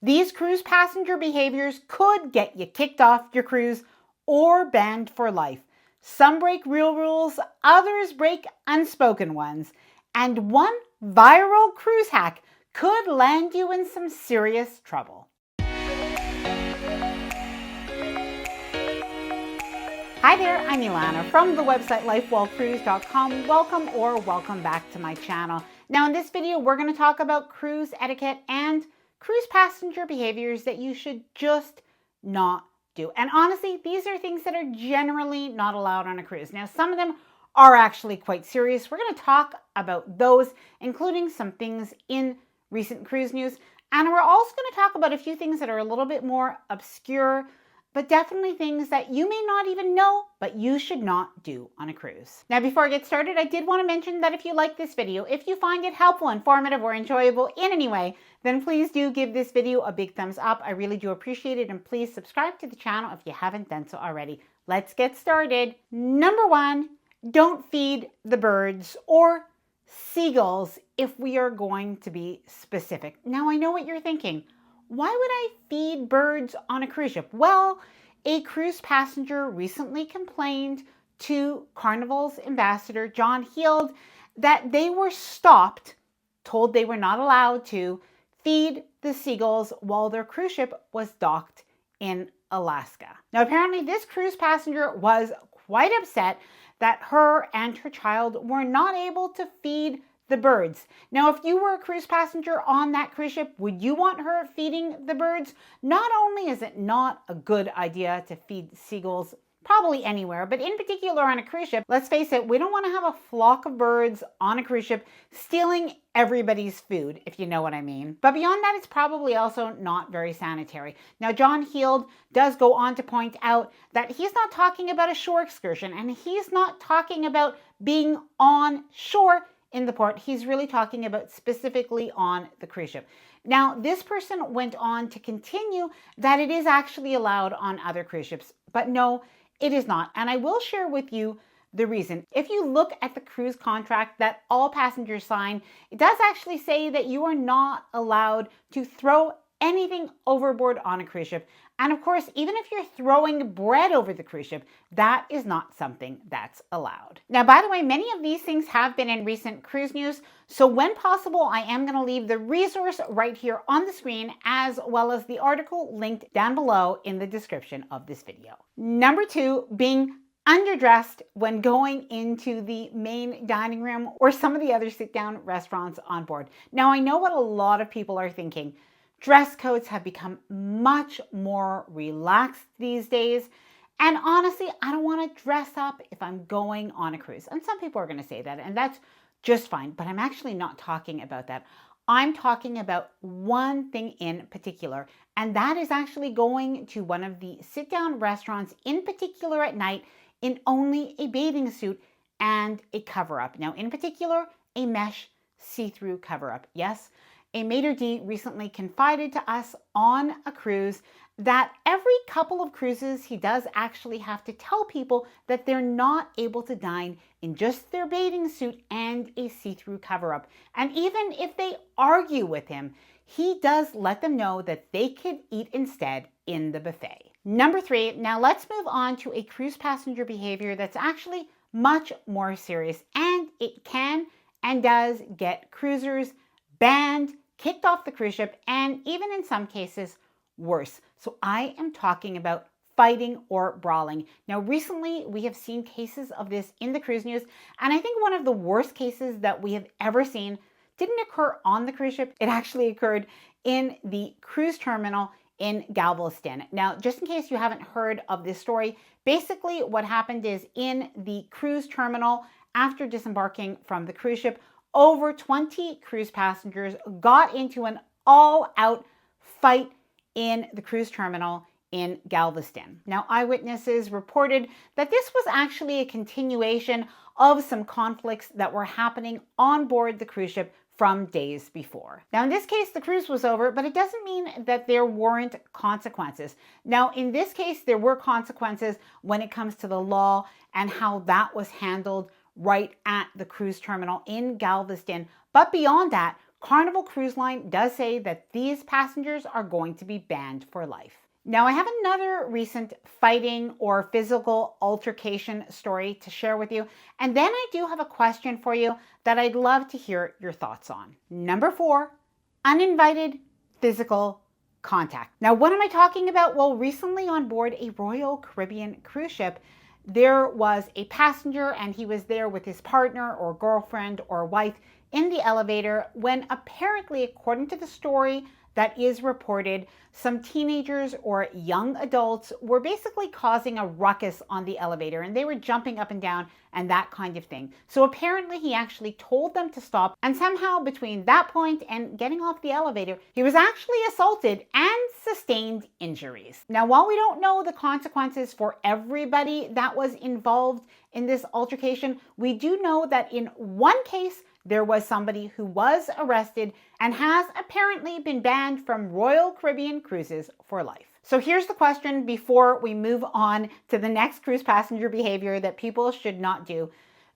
These cruise passenger behaviors could get you kicked off your cruise or banned for life. Some break real rules, others break unspoken ones. And one viral cruise hack could land you in some serious trouble. Hi there, I'm Ilana from the website lifewellcruise.com. Welcome back to my channel. Now in this video, we're going to talk about cruise etiquette and cruise passenger behaviors that you should just not do. And honestly, these are things that are generally not allowed on a cruise. Now, some of them are actually quite serious. We're going to talk about those, including some things in recent cruise news. And we're also going to talk about a few things that are a little bit more obscure, but definitely things that you may not even know, but you should not do on a cruise. Now, before I get started, I did want to mention that if you like this video, if you find it helpful, informative, or enjoyable in any way, then please do give this video a big thumbs up. I really do appreciate it, and please subscribe to the channel if you haven't done so already. Let's get started. Number one, don't feed the birds or seagulls if we are going to be specific. Now, I know what you're thinking. Why would I feed birds on a cruise ship? Well, a cruise passenger recently complained to Carnival's ambassador, John Heald, that they were stopped, told they were not allowed to feed the seagulls while their cruise ship was docked in Alaska. Now, apparently this cruise passenger was quite upset that her and her child were not able to feed the birds. Now, if you were a cruise passenger on that cruise ship, would you want her feeding the birds? Not only is it not a good idea to feed seagulls probably anywhere, but in particular on a cruise ship, let's face it, we don't want to have a flock of birds on a cruise ship stealing everybody's food, if you know what I mean. But beyond that, it's probably also not very sanitary. Now, John Heald does go on to point out that he's not talking about a shore excursion, and he's not talking about being on shore in the port. He's really talking about specifically on the cruise ship. Now, this person went on to continue that it is actually allowed on other cruise ships, but no, it is not. And I will share with you the reason. If you look at the cruise contract that all passengers sign, it does actually say that you are not allowed to throw anything overboard on a cruise ship. And of course, even if you're throwing bread over the cruise ship, that is not something that's allowed. Now, by the way, many of these things have been in recent cruise news. So when possible, I am going to leave the resource right here on the screen, as well as the article linked down below in the description of this video. Number two, being underdressed when going into the main dining room or some of the other sit-down restaurants on board. Now, I know what a lot of people are thinking. Dress codes have become much more relaxed these days. And honestly, I don't want to dress up if I'm going on a cruise. And some people are going to say that, and that's just fine. But I'm actually not talking about that. I'm talking about one thing in particular, and that is actually going to one of the sit-down restaurants, in particular at night, in only a bathing suit and a cover-up. Now, in particular, a mesh see-through cover-up. Yes, a maitre d' recently confided to us on a cruise that every couple of cruises, he does actually have to tell people that they're not able to dine in just their bathing suit and a see-through cover-up. And even if they argue with him, he does let them know that they could eat instead in the buffet. Number three, now let's move on to a cruise passenger behavior that's actually much more serious, and it can and does get cruisers banned, kicked off the cruise ship, and even in some cases, worse. So I am talking about fighting or brawling. Now, recently, we have seen cases of this in the cruise news, and I think one of the worst cases that we have ever seen didn't occur on the cruise ship. It actually occurred in the cruise terminal in Galveston. Now, just in case you haven't heard of this story, basically what happened is in the cruise terminal, after disembarking from the cruise ship, over 20 cruise passengers got into an all-out fight in the cruise terminal in Galveston. Now, eyewitnesses reported that this was actually a continuation of some conflicts that were happening on board the cruise ship from days before. Now, in this case, the cruise was over, but it doesn't mean that there weren't consequences. Now, in this case, there were consequences when it comes to the law and how that was handled right at the cruise terminal in Galveston. But beyond that, Carnival Cruise Line does say that these passengers are going to be banned for life. Now, I have another recent fighting or physical altercation story to share with you, and then I do have a question for you that I'd love to hear your thoughts on. Number 4, uninvited physical contact. Now, what am I talking about? Well, recently on board a Royal Caribbean cruise ship, there was a passenger and he was there with his partner or girlfriend or wife in the elevator when apparently, according to the story that is reported, some teenagers or young adults were basically causing a ruckus on the elevator and they were jumping up and down and that kind of thing. So apparently he actually told them to stop, and somehow between that point and getting off the elevator, he was actually assaulted and sustained injuries. Now, while we don't know the consequences for everybody that was involved in this altercation, we do know that in one case, there was somebody who was arrested and has apparently been banned from Royal Caribbean cruises for life. So here's the question before we move on to the next cruise passenger behavior that people should not do.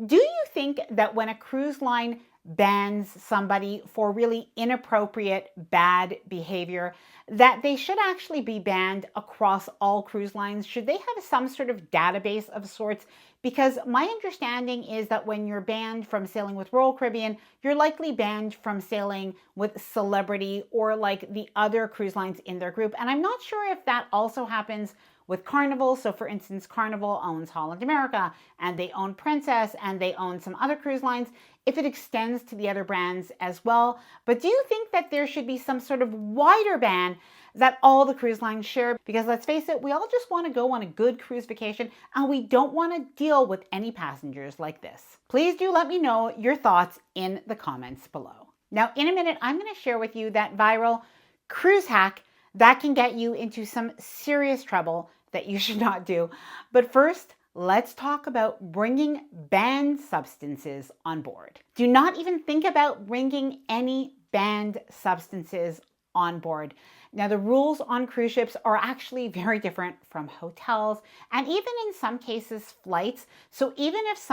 Do you think that when a cruise line bans somebody for really inappropriate, bad behavior, that they should actually be banned across all cruise lines? Should they have some sort of database of sorts? Because my understanding is that when you're banned from sailing with Royal Caribbean, you're likely banned from sailing with Celebrity or like the other cruise lines in their group. And I'm not sure if that also happens with Carnival. So for instance, Carnival owns Holland America and they own Princess and they own some other cruise lines, if it extends to the other brands as well. But do you think that there should be some sort of wider ban that all the cruise lines share? Because let's face it, we all just want to go on a good cruise vacation and we don't want to deal with any passengers like this. Please do let me know your thoughts in the comments below. Now, in a minute, I'm going to share with you that viral cruise hack that can get you into some serious trouble that you should not do. But first, let's talk about bringing banned substances on board. Do not even think about bringing any banned substances on board. Now, the rules on cruise ships are actually very different from hotels and even in some cases flights. So even if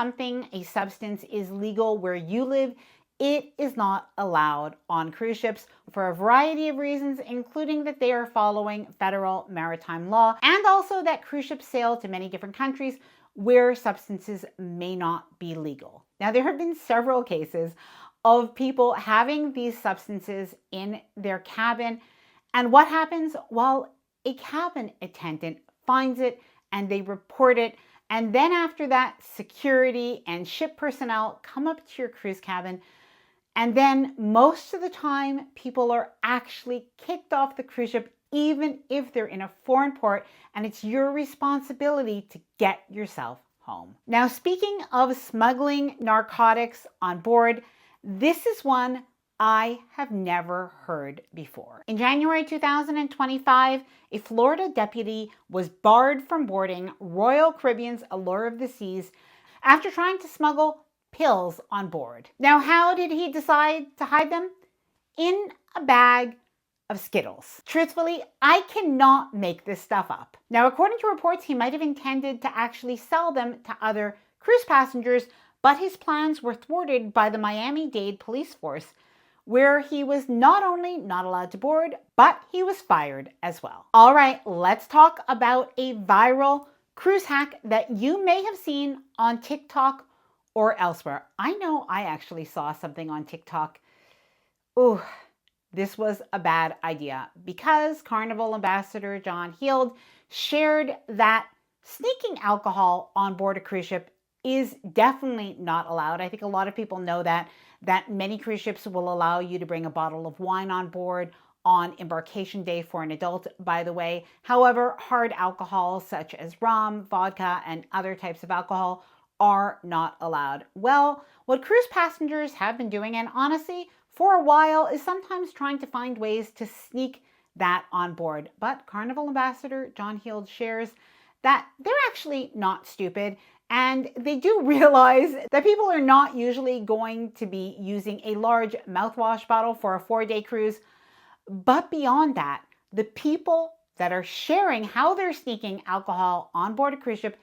a substance is legal where you live, it is not allowed on cruise ships for a variety of reasons, including that they are following federal maritime law and also that cruise ships sail to many different countries where substances may not be legal. Now, there have been several cases of people having these substances in their cabin. And what happens? Well, a cabin attendant finds it and they report it. And then after that, security and ship personnel come up to your cruise cabin. And then most of the time, people are actually kicked off the cruise ship, even if they're in a foreign port, and it's your responsibility to get yourself home. Now, speaking of smuggling narcotics on board, this is one I have never heard before. In January 2025, a Florida deputy was barred from boarding Royal Caribbean's Allure of the Seas after trying to smuggle pills on board. Now, how did he decide to hide them? In a bag of Skittles. Truthfully, I cannot make this stuff up. Now, according to reports, he might have intended to actually sell them to other cruise passengers, but his plans were thwarted by the Miami-Dade police force, where he was not only not allowed to board, but he was fired as well. All right, let's talk about a viral cruise hack that you may have seen on TikTok or elsewhere. I know I actually saw something on TikTok. Ooh, this was a bad idea because Carnival ambassador John Heald shared that sneaking alcohol on board a cruise ship is definitely not allowed. I think a lot of people know that many cruise ships will allow you to bring a bottle of wine on board on embarkation day for an adult, by the way. However, hard alcohol such as rum, vodka, and other types of alcohol are not allowed. Well, what cruise passengers have been doing, and honestly, for a while, is sometimes trying to find ways to sneak that on board. But Carnival ambassador John Heald shares that they're actually not stupid, and they do realize that people are not usually going to be using a large mouthwash bottle for a 4-day cruise. But beyond that, the people that are sharing how they're sneaking alcohol on board a cruise ship,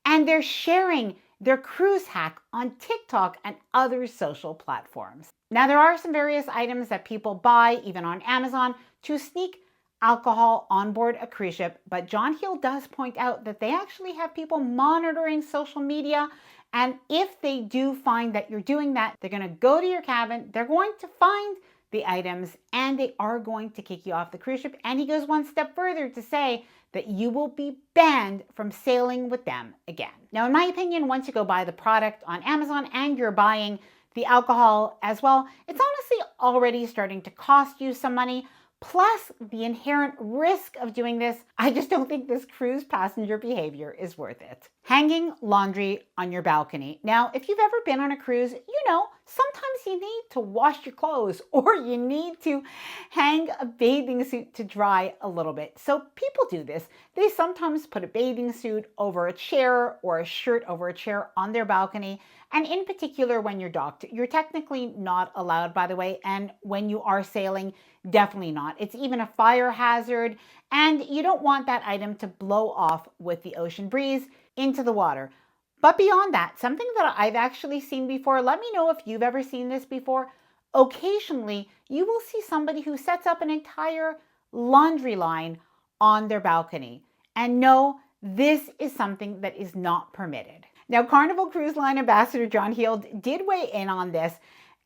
and they're sharing their cruise hack on TikTok and other social platforms. Now, there are some various items that people buy, even on Amazon, to sneak alcohol on board a cruise ship, but John Heel does point out that they actually have people monitoring social media, and if they do find that you're doing that, they're going to go to your cabin, they're going to find the items, and they are going to kick you off the cruise ship. And he goes one step further to say that you will be banned from sailing with them again. Now, in my opinion, once you go buy the product on Amazon and you're buying the alcohol as well, it's honestly already starting to cost you some money. Plus the inherent risk of doing this, I just don't think this cruise passenger behavior is worth it. Hanging laundry on your balcony. Now, if you've ever been on a cruise, you know, sometimes you need to wash your clothes or you need to hang a bathing suit to dry a little bit. So people do this. They sometimes put a bathing suit over a chair or a shirt over a chair on their balcony. And in particular, when you're docked, you're technically not allowed, by the way. And when you are sailing, definitely not. It's even a fire hazard, and you don't want that item to blow off with the ocean breeze into the water. But beyond that, something that I've actually seen before, let me know if you've ever seen this before. Occasionally, you will see somebody who sets up an entire laundry line on their balcony. And no, this is something that is not permitted. Now, Carnival Cruise Line Ambassador John Heel did weigh in on this,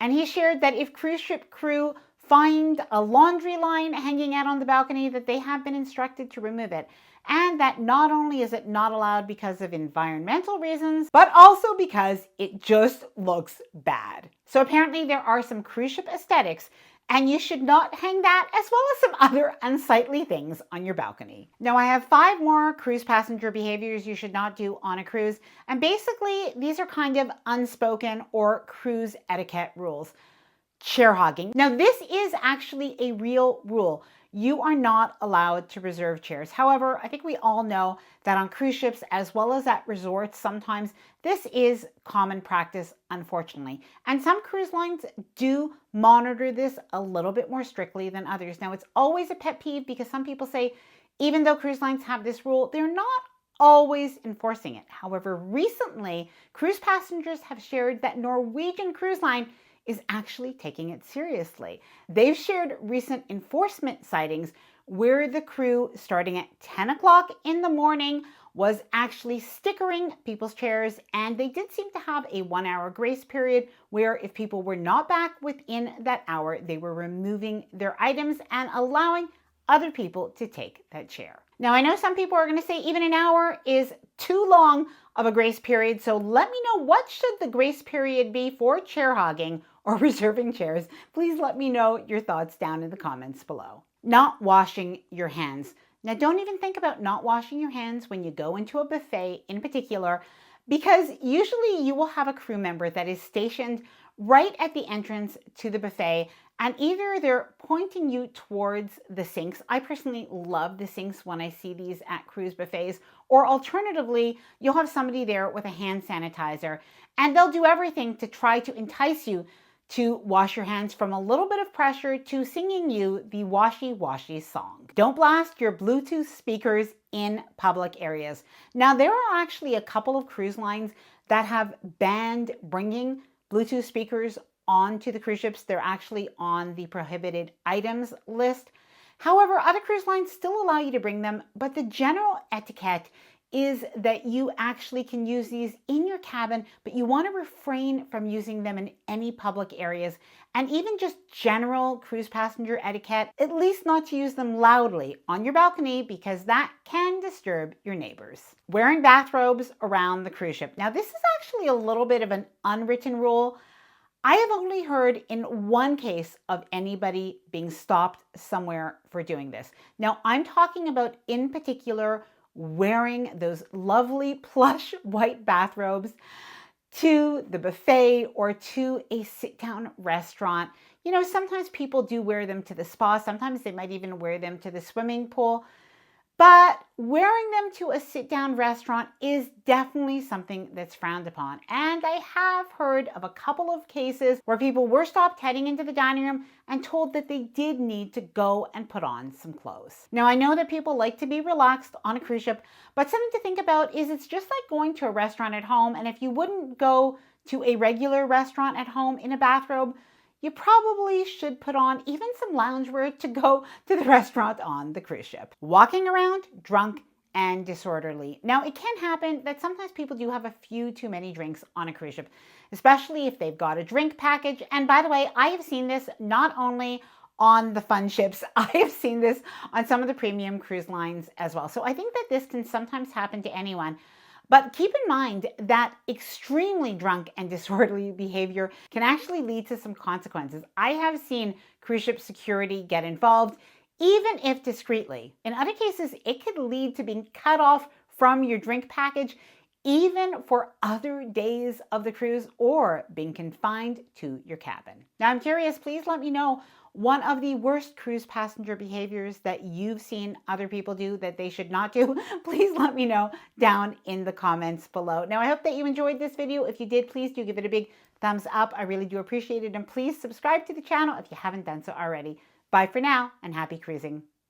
and he shared that if cruise ship crew find a laundry line hanging out on the balcony, that they have been instructed to remove it. And that not only is it not allowed because of environmental reasons, but also because it just looks bad. So apparently there are some cruise ship aesthetics, and you should not hang that as well as some other unsightly things on your balcony. Now, I have 5 more cruise passenger behaviors you should not do on a cruise. And basically, these are kind of unspoken or cruise etiquette rules. Chair hogging. Now, this is actually a real rule. You are not allowed to reserve chairs. However, I think we all know that on cruise ships as well as at resorts, sometimes this is common practice, unfortunately. And some cruise lines do monitor this a little bit more strictly than others. Now, it's always a pet peeve because some people say, even though cruise lines have this rule, they're not always enforcing it. However, recently, cruise passengers have shared that Norwegian Cruise Line is actually taking it seriously. They've shared recent enforcement sightings where the crew, starting at 10 o'clock in the morning, was actually stickering people's chairs, and they did seem to have a 1-hour grace period where if people were not back within that hour, they were removing their items and allowing other people to take that chair. Now, I know some people are going to say even an hour is too long of a grace period, so let me know, what should the grace period be for chair hogging or reserving chairs? Please let me know your thoughts down in the comments below. Not washing your hands. Now, don't even think about not washing your hands when you go into a buffet in particular, because usually you will have a crew member that is stationed right at the entrance to the buffet, and either they're pointing you towards the sinks. I personally love the sinks when I see these at cruise buffets, or alternatively, you'll have somebody there with a hand sanitizer, and they'll do everything to try to entice you to wash your hands, from a little bit of pressure to singing you the washy washy song. Don't blast your Bluetooth speakers in public areas. Now, there are actually a couple of cruise lines that have banned bringing Bluetooth speakers onto the cruise ships. They're actually on the prohibited items list. However, other cruise lines still allow you to bring them, but the general etiquette is that you actually can use these in your cabin, but you want to refrain from using them in any public areas. And even just general cruise passenger etiquette, at least not to use them loudly on your balcony, because that can disturb your neighbors. Wearing bathrobes around the cruise ship. Now, this is actually a little bit of an unwritten rule. I have only heard in one case of anybody being stopped somewhere for doing this. Now, I'm talking about, in particular, wearing those lovely plush white bathrobes to the buffet or to a sit-down restaurant. You know, sometimes people do wear them to the spa. Sometimes they might even wear them to the swimming pool. But wearing them to a sit-down restaurant is definitely something that's frowned upon. And I have heard of a couple of cases where people were stopped heading into the dining room and told that they did need to go and put on some clothes. Now, I know that people like to be relaxed on a cruise ship, but something to think about is it's just like going to a restaurant at home. And if you wouldn't go to a regular restaurant at home in a bathrobe, you probably should put on even some loungewear to go to the restaurant on the cruise ship. Walking around drunk and disorderly. Now, it can happen that sometimes people do have a few too many drinks on a cruise ship, especially if they've got a drink package. And by the way, I have seen this not only on the fun ships, I have seen this on some of the premium cruise lines as well. So I think that this can sometimes happen to anyone. But keep in mind that extremely drunk and disorderly behavior can actually lead to some consequences. I have seen cruise ship security get involved, even if discreetly. In other cases, it could lead to being cut off from your drink package, even for other days of the cruise, or being confined to your cabin. Now, I'm curious, please let me know one of the worst cruise passenger behaviors that you've seen other people do that they should not do. Please let me know down in the comments below. Now, I hope that you enjoyed this video. If you did, please do give it a big thumbs up. I really do appreciate it. And please subscribe to the channel if you haven't done so already. Bye for now and happy cruising.